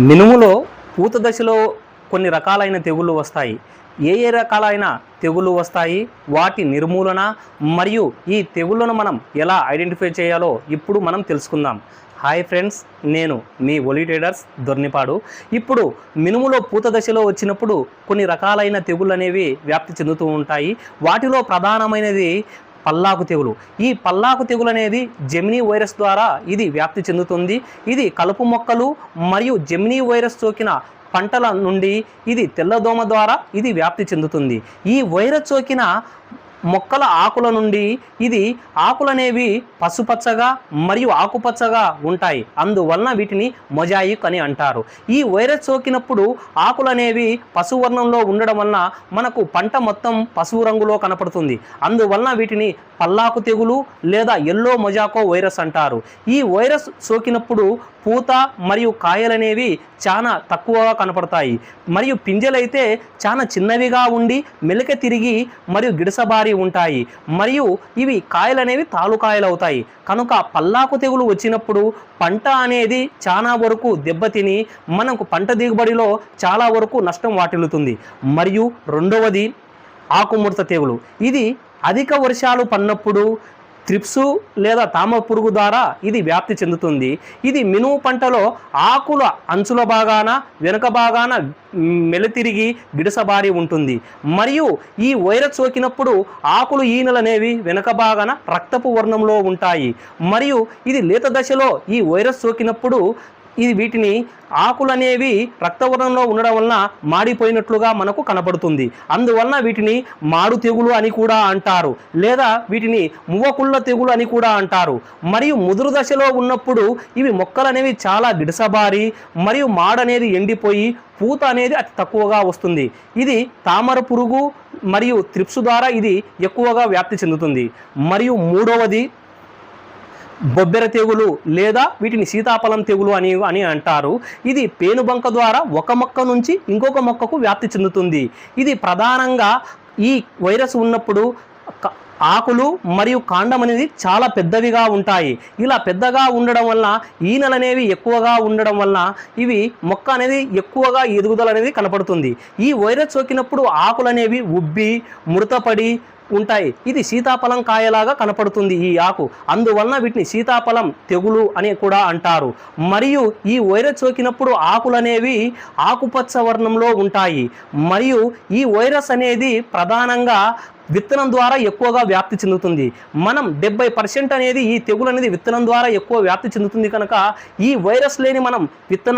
మినుములో పూత దశలో కొన్ని రకాలైన తెగుళ్ళు వస్తాయి. ఏ రకాలైన తెగుళ్ళు వస్తాయి, వాటి నిర్మూలన మరియు ఈ తెగుళ్ళను మనం ఎలా ఐడెంటిఫై చేయాలో ఇప్పుడు మనం తెలుసుకుందాం. హాయ్ ఫ్రెండ్స్, నేను మీ ఒలి ట్రేడర్స్ దొర్నిపాడు. ఇప్పుడు మినుములో పూత దశలో వచ్చినప్పుడు కొన్ని రకాలైన తెగుళ్ళు అనేవి వ్యాప్తి చెందుతూ ఉంటాయి. వాటిలో ప్రధానమైనది పల్లాకు తెగులు. ఈ పల్లాకు తెగులు అనేది జెమినీ వైరస్ ద్వారా ఇది వ్యాప్తి చెందుతుంది. ఇది కలుపు మొక్కలు మరియు జెమినీ వైరస్ సోకిన పంటల నుండి ఇది తెల్లదోమ ద్వారా ఇది వ్యాప్తి చెందుతుంది. ఈ వైరస్ సోకిన మొక్కల ఆకుల నుండి ఇది ఆకులనేవి పసుపచ్చగా మరియు ఆకుపచ్చగా ఉంటాయి. అందువలన వీటిని మొజాయిక్ అని అంటారు. ఈ వైరస్ సోకినప్పుడు ఆకులనేవి పసుపు వర్ణంలో ఉండడం వలన మనకు పంట మొత్తం పసుపు రంగులో కనపడుతుంది. అందువలన వీటిని పల్లాకు తెగులు లేదా ఎల్లో మొజాకో వైరస్ అంటారు. ఈ వైరస్ సోకినప్పుడు పూత మరియు కాయలనేవి చాలా తక్కువగా కనపడతాయి మరియు పింజలైతే చాలా చిన్నవిగా ఉండి మెలిక తిరిగి మరియు గిడసబారి ఉంటాయి మరియు ఇవి కాయలు అనేవి తాలుకాయలు అవుతాయి. కనుక పల్లాకు తెగులు వచ్చినప్పుడు పంట అనేది చాలా వరకు దెబ్బతిని మనకు పంట దిగుబడిలో చాలా వరకు నష్టం వాటిల్లుతుంది. మరియు రెండవది ఆకుముడత తెగులు. ఇది అధిక వర్షాలు పడినప్పుడు త్రిప్సు లేదా తామ పురుగు ద్వారా ఇది వ్యాప్తి చెందుతుంది. ఇది మినుము పంటలో ఆకుల అంచుల భాగాన వెనుక భాగాన మెలితిరిగి గిడసబారి ఉంటుంది మరియు ఈ వైరస్ సోకినప్పుడు ఆకులు ఈనెలు అనేవి వెనుక భాగాన రక్తపు వర్ణంలో ఉంటాయి మరియు ఇది లేత దశలో ఈ వైరస్ సోకినప్పుడు ఇది వీటిని ఆకులనేవి రక్తవర్ణంలో ఉండడం వలన మాడిపోయినట్లుగా మనకు కనపడుతుంది. అందువలన వీటిని మాడు తెగులు అని కూడా అంటారు లేదా వీటిని మువ్వకుళ్ళ తెగులు అని కూడా అంటారు. మరియు ముదురు దశలో ఉన్నప్పుడు ఇవి మొక్కలు అనేవి చాలా గిడసబారి మరియు మాడనేది ఎండిపోయి పూత అనేది అతి తక్కువగా వస్తుంది. ఇది తామర పురుగు మరియు త్రిప్సు ద్వారా ఇది ఎక్కువగా వ్యాప్తి చెందుతుంది. మరియు మూడవది బొబ్బెర తెగులు లేదా వీటిని సీతాఫలం తెగులు అని అంటారు. ఇది పేనుబంక ద్వారా ఒక మొక్క నుంచి ఇంకొక మొక్కకు వ్యాప్తి చెందుతుంది. ఇది ప్రధానంగా ఈ వైరస్ ఉన్నప్పుడు ఆకులు మరియు కాండం అనేది చాలా పెద్దవిగా ఉంటాయి. ఇలా పెద్దగా ఉండడం వల్ల ఈనెలు అనేవి ఎక్కువగా ఉండడం వల్ల ఇవి మొక్క అనేది ఎక్కువగా ఎదుగుదల అనేది కనపడుతుంది. ఈ వైరస్ సోకినప్పుడు ఆకులు అనేవి ఉబ్బి ముడతపడి ఉంటాయి. ఇది సీతాఫలం కాయలాగా కనపడుతుంది ఈ ఆకు. అందువలన వీటిని సీతాఫలం తెగులు అని కూడా అంటారు. మరియు ఈ వైరస్ సోకినప్పుడు ఆకులనేవి ఆకుపచ్చ వర్ణంలో ఉంటాయి మరియు ఈ వైరస్ అనేది ప్రధానంగా విత్తనం ద్వారా ఎక్కువగా వ్యాప్తి చెందుతుంది. మనం 70% అనేది ఈ తెగులు అనేది విత్తనం ద్వారా ఎక్కువ వ్యాప్తి చెందుతుంది. కనుక ఈ వైరస్ లేని మనం విత్తన